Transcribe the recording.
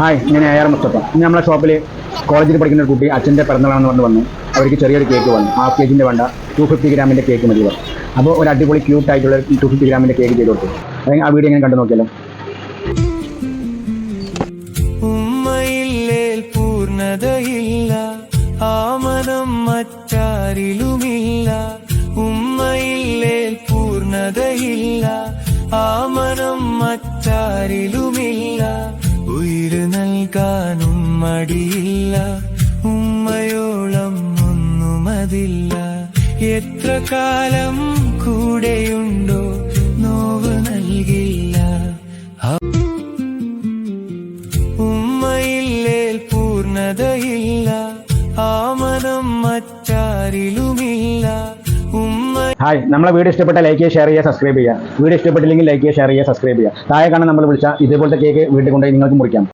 Hi, ഞാൻ AR Mustafa. ഇന്ന് നമ്മളെ ഷോപ്പിൽ കോളേജിൽ പഠിക്കുന്ന ഒരു കുട്ടി അച്ഛൻ്റെ പിറന്നാളാണെന്ന് വന്നു. അവർക്ക് ചെറിയൊരു കേക്ക് വന്നു. ഹാഫ് കേജിൻ്റെ വേണ്ട 250 ഗ്രാമിൻ്റെ കേക്ക് മതി. അപ്പോൾ ഒരു അടിപൊളി ക്യൂട്ടായിട്ടുള്ള 250 ഗ്രാമിൻ്റെ കേക്ക് ചെയ്ത് കൊടുത്തു. അല്ലെങ്കിൽ ആ വീഡിയോ എങ്ങനെ കണ്ടു നോക്കിയാലോ. ഉമ്മയില്ലേൽ പൂർണ്ണതയില്ല, ആമനം മറ്റാരിലുമില്ല. ഉമ്മയില്ലേൽ പൂർണ്ണതയില്ല, ആമനം മറ്റാരിലുമില്ല. ഉയിര് നൽകാനും മടിയില്ല, ഉമ്മയോളം ഒന്നുമതില്ല. എത്ര കാലം കൂടെയുണ്ടോ നോവ് നൽകില്ല. ഉമ്മയില്ലേൽ പൂർണ്ണതയില്ല, ആമനം മറ്റാരിലുമില്ല. ഹായ്, നമ്മളെ വീഡിയോ ഇഷ്ടപ്പെട്ട ലൈക്ക് ചെയ്യുക, ഷെയർ ചെയ്യുക, സബ്സ്ക്രൈബ് ചെയ്യുക. വീഡിയോ ഇഷ്ടപ്പെട്ടില്ലെങ്കിൽ ലൈക്ക് ചെയ്യുക, ഷെയർ ചെയ്യുക, സബ്സ്ക്രൈബ് ചെയ്യുക. താഴെ കാണാൻ നമ്മൾ വിളിച്ച ഇതേപോലത്തെ കേക്ക് വീട്ടിൽ കൊണ്ടുപോയി നിങ്ങൾക്ക് മുറിക്കാം.